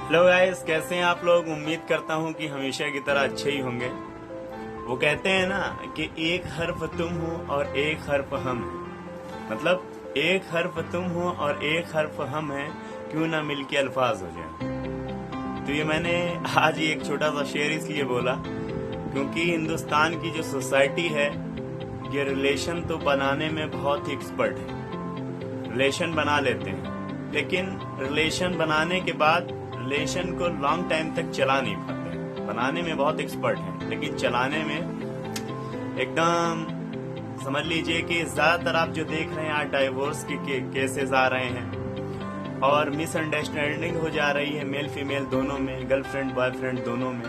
Hello guys, कैसे हैं आप लोग। उम्मीद करता हूं कि हमेशा की तरह अच्छे ही होंगे। वो कहते हैं ना कि एक हर्फ तुम हो और एक हर्फ हम हैं। मतलब एक हर्फ तुम हो और एक हर्फ हम हैं, क्यों ना मिलके अल्फाज हो जाए। तो ये मैंने आज ही एक छोटा सा शेर इसलिए बोला क्योंकि हिंदुस्तान की जो सोसाइटी है ये रिलेशन तो बनाने में बहुत ही एक्सपर्ट है। रिलेशन बना लेते हैं, लेकिन रिलेशन बनाने के बाद रिलेशन को लॉन्ग टाइम तक चला नहीं पाते हैं। बनाने में बहुत एक्सपर्ट हैं, लेकिन चलाने में एकदम समझ लीजिए कि ज्यादातर आप जो देख रहे हैं आज डाइवोर्स के केसेस आ रहे हैं और मिसअंडरस्टैंडिंग हो जा रही है मेल फीमेल दोनों में, गर्लफ्रेंड बॉयफ्रेंड दोनों में।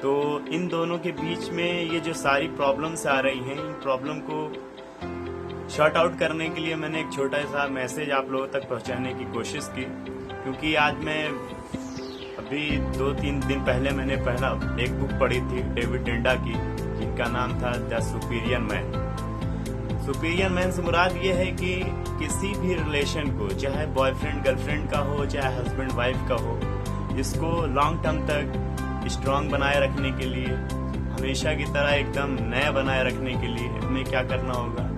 तो इन दोनों के बीच में ये जो सारी प्रॉब्लम्स आ रही हैं, इन प्रॉब्लम को शॉर्ट आउट करने के लिए मैंने एक छोटा सा मैसेज आप लोगों तक पहुंचाने की कोशिश की। क्योंकि आज मैं अभी 2-3 दिन पहले मैंने पहला एक बुक पढ़ी थी डेविड डेंडा की, जिनका नाम था the superior man. Superior man से मुराद ये है कि किसी भी रिलेशन को, चाहे बॉयफ्रेंड गर्लफ्रेंड का हो, चाहे हस्बैंड वाइफ का हो, इसको लॉन्ग टर्म तक स्ट्रांग बनाए रखने के लिए, हमेशा की तरह एकदम नया बनाए रखने के लिए हमें क्या करना होगा,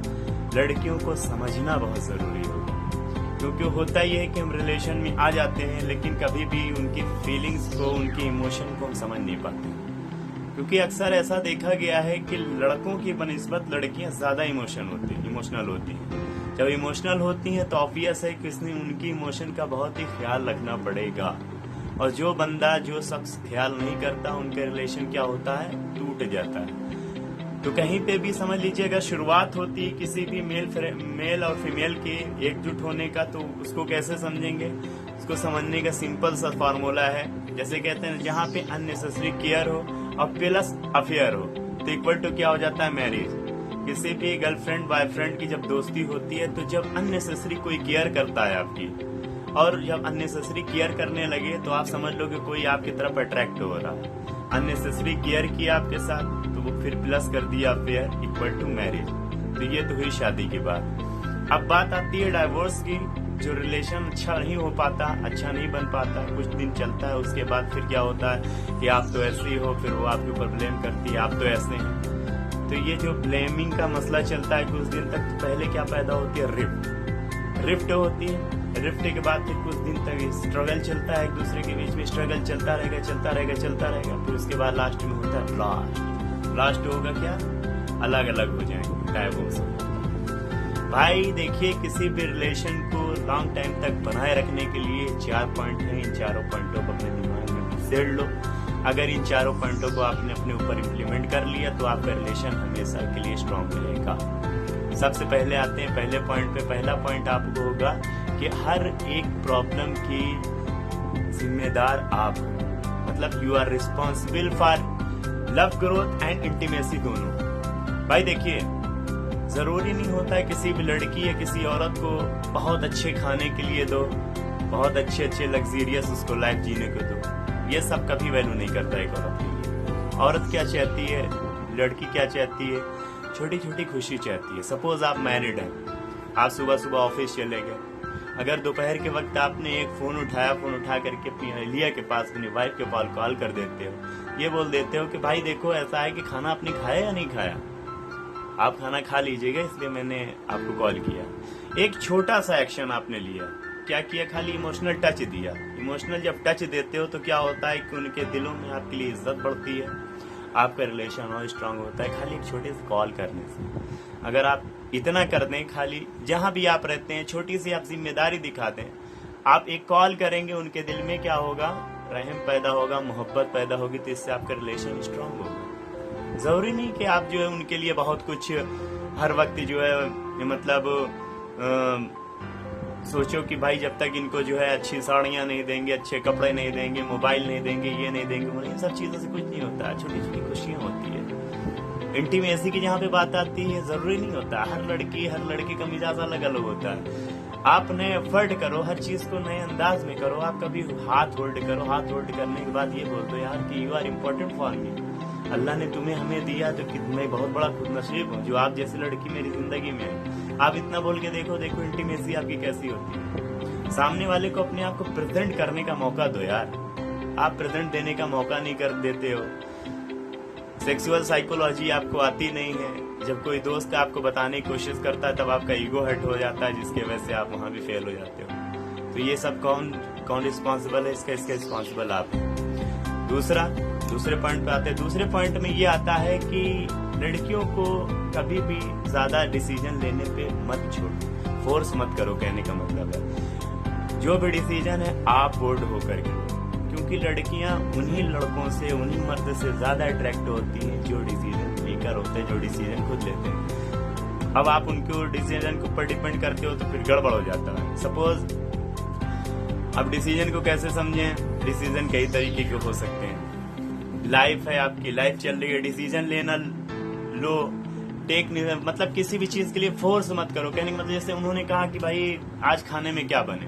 लड़कियों को समझना बहुत जरूरी होगा। क्योंकि होता ही है कि हम रिलेशन में आ जाते हैं, लेकिन कभी भी उनकी फीलिंग्स को, उनकी इमोशन को हम समझ नहीं पाते। क्योंकि अक्सर ऐसा देखा गया है कि लड़कों की बनिस्बत लड़कियां ज्यादा इमोशनल होती हैं। जब इमोशनल होती हैं तो ऑब्वियस है कि उसने उनकी इमोशन का बहुत ही ख्याल रखना पड़ेगा। और जो बंदा, जो शख्स ख्याल नहीं करता, उनके रिलेशन क्या होता है, टूट जाता है। तो कहीं पे भी समझ लीजिए, अगर शुरुआत होती है किसी भी मेल और फीमेल के एकजुट होने का, तो उसको कैसे समझेंगे। उसको समझने का सिंपल सा फॉर्मूला है, जैसे कहते हैं जहाँ पे अननेसेसरी केयर हो और प्लस अफेयर हो तो इक्वल टू क्या हो जाता है, मैरिज। किसी भी गर्लफ्रेंड बॉयफ्रेंड की जब दोस्ती होती है तो जब अननेसेसरी कोई केयर करता है आपकी, और जब अननेसेसरी केयर करने लगे तो आप समझ लो कि कोई आपकी तरफ अट्रैक्ट हो रहा है। अननेसेसरी केयर किया आपके साथ तो वो फिर प्लस कर दिया अफेयर इक्वल टू मैरिज। तो ये तो हुई शादी की बात। अब बात आती है डाइवोर्स की। जो रिलेशन अच्छा नहीं हो पाता, अच्छा नहीं बन पाता, कुछ दिन चलता है, उसके बाद फिर क्या होता है कि आप तो ऐसे ही हो, फिर वो आपके ऊपर ब्लेम करती है, आप तो ऐसे हैं। तो ये जो ब्लेमिंग का मसला चलता है कुछ दिन तक, तो पहले क्या पैदा होती है, रिफ्ट होती है। रिफ्ट के बाद फिर कुछ दिन तक स्ट्रगल चलता है, एक दूसरे के बीच में स्ट्रगल चलता रहेगा। फिर उसके बाद लास्ट में होता है ब्लास्ट होगा क्या, अलग अलग हो जाएंगे, डाइवोर्स। भाई देखिए, किसी भी रिलेशन को लॉन्ग टाइम तक बनाए रखने के लिए 4 पॉइंट है। इन चारों पॉइंटों को अपने दिमाग में सेड़ लो। अगर इन चारों पॉइंटों को आपने अपने ऊपर इम्प्लीमेंट कर लिया तो आपका रिलेशन हमेशा के लिए स्ट्रांग रहेगा। सबसे पहले आते हैं पहले पॉइंट पे। पहला पॉइंट आपको होगा कि हर एक प्रॉब्लम की जिम्मेदार आप हो। मतलब you are responsible for love growth and intimacy दोनों। भाई देखिए, जरूरी नहीं होता है किसी भी लड़की या किसी औरत को बहुत अच्छे खाने के लिए दो, बहुत अच्छे लग्जरियस उसको लाइफ जीने को दो। ये सब कभी वैल्यू नहीं करता एक औरत के लिए। औरत क्या चाहती है, लड़की क्या चाहती है, छोटी छोटी खुशी चाहती है। सपोज आप मैरिड हैं, आप सुबह सुबह ऑफिस चले गए, अगर दोपहर के वक्त आपने एक फोन उठा करके अपनी अहलिया के पास, अपनी वाइफ के पास कॉल कर देते हो, ये बोल देते हो कि भाई देखो ऐसा है कि खाना आपने खाया या नहीं खाया, आप खाना खा लीजिएगा इसलिए मैंने आपको कॉल किया। एक छोटा सा एक्शन आपने लिया, क्या किया, खाली इमोशनल टच दिया। इमोशनल जब टच देते हो तो क्या होता है कि उनके दिलों में आपके लिए इज्जत बढ़ती है, आपका रिलेशन और स्ट्रांग होता है खाली एक छोटे से कॉल करने से। अगर आप इतना कर दें, खाली जहां भी आप रहते हैं छोटी सी आप जिम्मेदारी दिखा दें, आप एक कॉल करेंगे, उनके दिल में क्या होगा, रहम पैदा होगा, मोहब्बत पैदा होगी, तो इससे आपका रिलेशन स्ट्रांग होगा। जरूरी नहीं कि आप जो है उनके लिए बहुत कुछ हर वक्त जो है मतलब सोचो कि भाई जब तक इनको जो है अच्छी साड़ियां नहीं देंगे, अच्छे कपड़े नहीं देंगे, मोबाइल नहीं देंगे, ये नहीं देंगे, इन सब चीजों से कुछ नहीं होता। छोटी छोटी खुशियां होती है। इंटीमेसी की जहाँ पे बात आती है, जरूरी नहीं होता हर लड़की का मिजाज अलग अलग होता है। आप नए एफर्ट करो, हर चीज को नए अंदाज में करो। आप कभी हाथ होल्ड करो, हाथ होल्ड करने के बाद ये बोल दो यार कि you are important for me, Allah ने तुम्हें हमें दिया तो मैं बहुत बड़ा खुदनसीब हूँ जो आप जैसी लड़की मेरी जिंदगी में है। आप इतना बोल के देखो इंटीमेसी आपकी कैसी होती है। सामने वाले को अपने आप को प्रेजेंट करने का मौका दो यार। आप प्रेजेंट देने का मौका नहीं कर देते हो। सेक्सुअल साइकोलॉजी आपको आती नहीं है। जब कोई दोस्त आपको बताने की कोशिश करता है तब आपका ईगो हर्ट हो जाता है, जिसकी वजह से आप वहां भी फेल हो जाते हो। तो ये सब कौन रिस्पॉन्सिबल है इसका रिस्पॉन्सिबल आप है। दूसरे पॉइंट पे आते हैं। दूसरे पॉइंट में ये आता है कि लड़कियों को कभी भी ज्यादा डिसीजन लेने पे मत छोड़ो, फोर्स मत करो। कहने का मतलब है जो भी डिसीजन है आप बोल्ड होकर के, क्योंकि लड़कियां उन्हीं लड़कों से, उन्हीं मर्द से ज्यादा अट्रैक्ट होती हैं जो डिसीजन लेकर होते हैं, जो डिसीजन खुद लेते हैं। अब आप उनके डिसीजन के ऊपर डिपेंड करते हो तो फिर गड़बड़ हो जाता है। सपोज अब डिसीजन को कैसे समझें? डिसीजन कई तरीके के हो सकते हैं। लाइफ है, आपकी लाइफ चल रही है, डिसीजन लेना लो, टेक नहीं, मतलब किसी भी चीज के लिए फोर्स मत करो। कहने का मतलब जैसे उन्होंने कहा कि भाई आज खाने में क्या बने,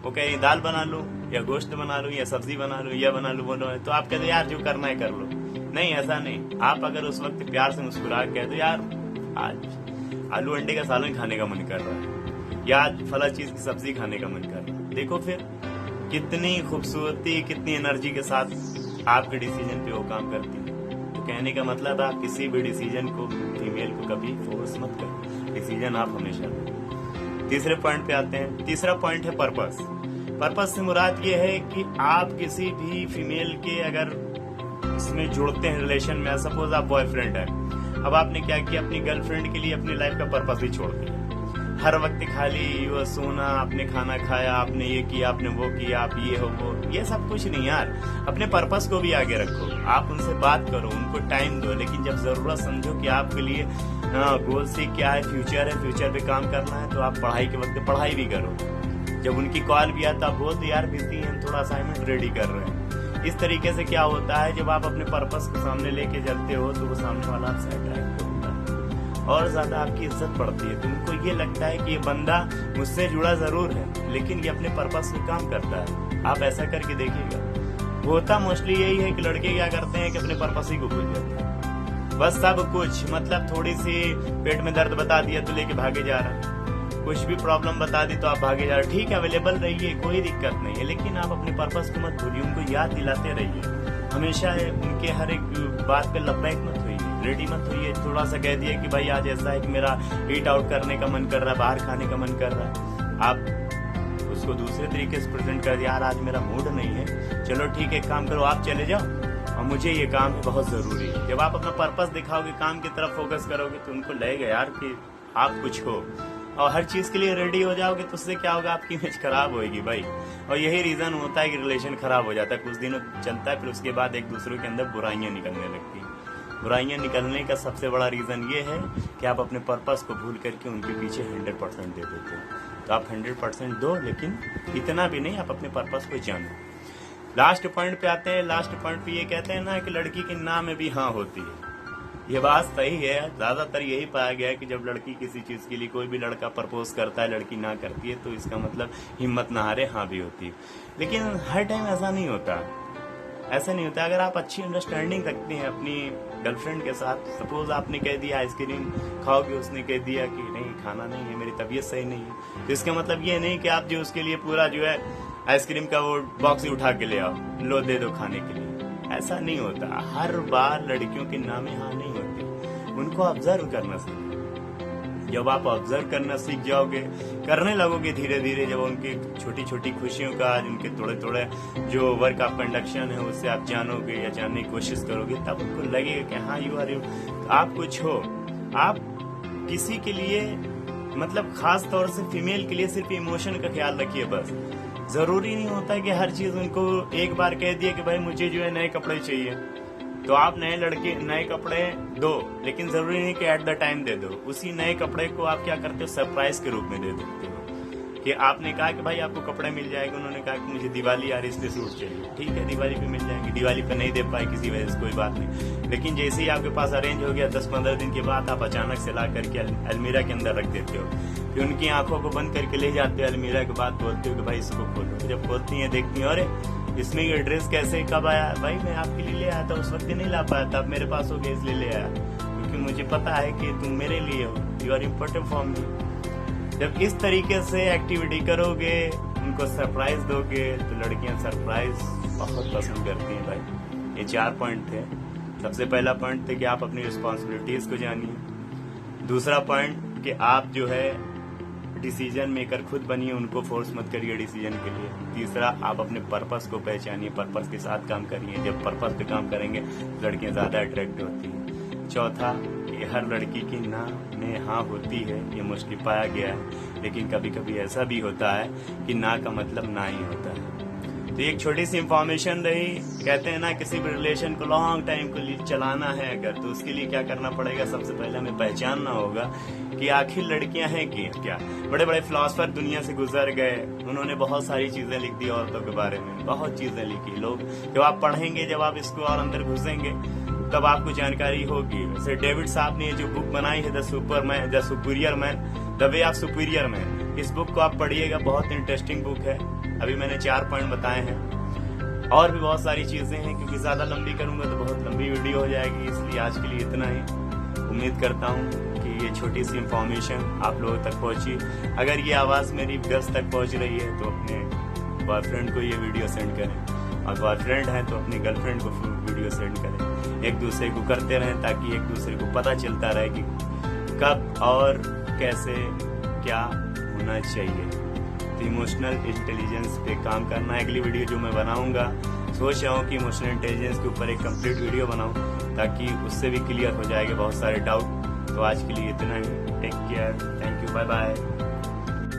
वो कहे दाल बना लो या गोश्त बना लो या सब्जी बना लो या बना लो, बोलो, तो आप कहते यार जो करना है कर लो। नहीं, ऐसा नहीं। आप अगर उस वक्त प्यार से मुस्कुरा के कहते यार आज आलू अंडे का सालन खाने का मन कर रहा है या आज फला चीज की सब्जी खाने का मन कर रहा है, देखो फिर कितनी खूबसूरती, कितनी एनर्जी के साथ आपके डिसीजन पे वो काम करती है। तो कहने का मतलब आप किसी भी डिसीजन को, फीमेल को कभी फोर्स मत करो, डिसीजन आप हमेशा लो। तीसरे पॉइंट पे आते हैं। तीसरा पॉइंट है पर्पस। पर्पस से मुराद ये है कि आप किसी भी फीमेल के अगर इसमें जुड़ते हैं रिलेशन में, सपोज आप बॉयफ्रेंड है, अब आपने क्या किया, अपनी गर्लफ्रेंड के लिए अपनी लाइफ का पर्पस ही छोड़ दिया। हर वक्त खाली वो सोना, आपने खाना खाया, आपने ये किया, आपने वो किया, आप ये हो वो, ये सब कुछ नहीं यार। अपने पर्पस को भी आगे रखो, आप उनसे बात करो, उनको टाइम दो, लेकिन जब जरूरत समझो कि आपके लिए गोल से क्या है, फ्यूचर पे काम करना है, तो आप पढ़ाई के वक्त पढ़ाई भी करो। जब उनकी कॉल भी आता बोल दो यार बिजी हैं, थोड़ा असाइनमेंट रेडी कर रहे हैं। इस तरीके से क्या होता है, जब आप अपने पर्पस को सामने लेके चलते हो तो वो सामने वाला आपसे अट्रैक्ट होता है और ज्यादा आपकी इज्जत बढ़ती है। तुमको ये लगता है कि ये बंदा मुझसे जुड़ा जरूर है लेकिन ये अपने पर्पस से काम करता है। आप ऐसा करके देखिएगा। होता मोस्टली यही है कि लड़के क्या करते हैं कि अपने पर्पस ही को भूल जाते हैं। बस सब कुछ, मतलब थोड़ी सी पेट में दर्द बता दिया तो लेके भागे जा रहा, कुछ भी प्रॉब्लम बता दी तो आप भागे जा रहे। ठीक है, अवेलेबल रहिए, कोई दिक्कत नहीं है, लेकिन आप अपने पर्पस को मत भूलिए, उनको याद दिलाते रहिए। हमेशा उनके हर एक बात पे लबैक मत होइए, रेडी मत होइए। थोड़ा सा कह दिए कि भाई आज ऐसा है कि मेरा ईट आउट करने का मन कर रहा है, बाहर खाने का मन कर रहा है, आप उसको दूसरे तरीके से प्रेजेंट कर दिए, यार आज मेरा मूड नहीं है, चलो ठीक है काम करो, आप चले जाओ और मुझे ये काम है बहुत जरूरी है। जब आप अपना पर्पस दिखाओगे, काम की तरफ फोकस करोगे तो उनको लगेगा यार कि आप कुछ हो, और हर चीज के लिए रेडी हो जाओगे तो उससे क्या होगा, आपकी इमेज खराब होगी भाई। और यही रीजन होता है कि रिलेशन खराब हो जाता है, कुछ दिनों चलता है, फिर उसके बाद एक दूसरे के अंदर बुराइयां निकलने लगती हैं। बुराइयां निकलने का सबसे बड़ा रीजन ये है कि आप अपने पर्पस को भूल करके उनके पीछे 100% दे देते हो। तो आप 100% दो, लेकिन इतना भी नहीं, आप अपने पर्पस को जानो। लास्ट पॉइंट पे आते हैं। लास्ट पॉइंट पे ये कहते हैं ना कि लड़की की ना में भी हाँ होती है। ये बात सही है, ज्यादातर यही पाया गया है कि जब लड़की किसी चीज के लिए, कोई भी लड़का प्रपोज करता है, लड़की ना करती है तो इसका मतलब हिम्मत ना हारे, हाँ भी होती है। लेकिन हर टाइम ऐसा नहीं होता, ऐसा नहीं होता। अगर आप अच्छी अंडरस्टैंडिंग रखते हैं अपनी गर्लफ्रेंड के साथ, सपोज आपने कह दिया आइसक्रीम खाओगे, उसने कह दिया कि नहीं खाना नहीं है, मेरी तबीयत सही नहीं है, तो इसका मतलब ये नहीं कि आप जो उसके लिए पूरा जो है आइसक्रीम का वो बॉक्स ही उठा के ले आओ, लो दे दो खाने के लिए। ऐसा नहीं होता। हर बार लड़कियों के नामे हाँ नहीं होती, उनको ऑब्जर्व करना सीखो। जब आप ऑब्जर्व करना सीख जाओगे, करने लगोगे धीरे धीरे, जब उनकी छोटी छोटी खुशियों का, उनके थोड़े थोड़े जो वर्क ऑफ कंडक्शन है उससे आप जानोगे या जानने की कोशिश करोगे, तब उनको लगेगा कि हाँ यू आर, आप कुछ हो। आप किसी के लिए, मतलब खास तौर से फीमेल के लिए सिर्फ इमोशन का ख्याल रखिए बस। जरूरी नहीं होता है कि हर चीज उनको एक बार कह दिए कि भाई मुझे जो है नए कपड़े चाहिए, तो आप नए कपड़े दो, लेकिन जरूरी नहीं कि एट द टाइम दे दो। उसी नए कपड़े को आप क्या करते हो, सरप्राइज के रूप में दे देते हो। कि आपने कहा कि भाई आपको कपड़े मिल जाएंगे, उन्होंने कहा कि मुझे दिवाली आ रही इसलिए सूट चाहिए, ठीक है दिवाली पे मिल जाएंगे। दिवाली पे नहीं दे पाए किसी वजह से, कोई बात नहीं, लेकिन जैसे ही आपके पास अरेंज हो गया 10-15 दिन के बाद आप अचानक से ला करके अलमीरा के अंदर रख देते हो। फिर उनकी आंखों को बंद करके ले जाते हो अलमीरा के बाद, बोलते हो कि भाई इसको खोलो। जब खोलती है देखती है, अरे इसमें ये ड्रेस कैसे कब आया, भाई मैं आपके लिए ले आया था, उस वक्त नहीं ला पाया था, अब मेरे पास हो गया इसलिए ले आया, क्योंकि मुझे पता है कि तुम मेरे लिए हो, you are important for me. जब इस तरीके से एक्टिविटी करोगे उनको सरप्राइज दोगे तो लड़कियां सरप्राइज बहुत पसंद करती हैं भाई। ये 4 पॉइंट थे। सबसे पहला पॉइंट थे कि आप अपनी रिस्पॉन्सिबिलिटीज को जानिए। दूसरा पॉइंट कि आप जो है डिसीजन मेकर खुद बनिए, उनको फोर्स मत करिए डिसीजन के लिए। तीसरा, आप अपने पर्पस को पहचानिए, पर्पस के साथ काम करिए। जब पर्पस पे काम करेंगे लड़कियां ज्यादा अट्रैक्ट होती हैं। चौथा, कि हर लड़की की ना में हाँ होती है, ये मुश्किल पाया गया है, लेकिन कभी कभी ऐसा भी होता है कि ना का मतलब ना ही होता है। तो एक छोटी सी इंफॉर्मेशन रही। कहते हैं ना, किसी भी रिलेशन को लॉन्ग टाइम के लिए चलाना है अगर, तो उसके लिए क्या करना पड़ेगा, सबसे पहले हमें पहचानना होगा कि आखिर लड़कियां हैं क्या। बड़े बड़े फिलोसफर दुनिया से गुजर गए, उन्होंने बहुत सारी चीजें लिख दी औरतों के बारे में, बहुत चीजें लिखी। लोग जब आप पढ़ेंगे, जब आप इसको और अंदर घुसेंगे, तब आपको जानकारी होगी। वैसे डेविड साहब ने जो बुक बनाई है the superior man, the way of superior man, इस बुक को आप पढ़िएगा, बहुत इंटरेस्टिंग बुक है। अभी मैंने 4 पॉइंट बताए हैं, और भी बहुत सारी चीजें हैं, क्योंकि ज्यादा लंबी करूंगा तो बहुत लंबी वीडियो हो जाएगी, इसलिए आज के लिए इतना ही। उम्मीद करता हूँ कि ये छोटी सी इंफॉर्मेशन आप लोगों तक पहुंची। अगर ये आवाज मेरी गर्ल्स तक पहुंच रही है तो अपने बॉयफ्रेंड को ये वीडियो सेंड करें, और बॉयफ्रेंड है तो अपनी गर्लफ्रेंड को वीडियो सेंड करें। एक दूसरे को करते रहें ताकि एक दूसरे को पता चलता रहे कि कब और कैसे क्या होना चाहिए। तो इमोशनल इंटेलिजेंस पे काम करना है। अगली वीडियो जो मैं बनाऊंगा, सोच रहा हूँ कि इमोशनल इंटेलिजेंस के ऊपर एक कंप्लीट वीडियो बनाऊं, ताकि उससे भी क्लियर हो जाएगा बहुत सारे डाउट। तो आज के लिए इतना ही। Take care, thank you, bye bye.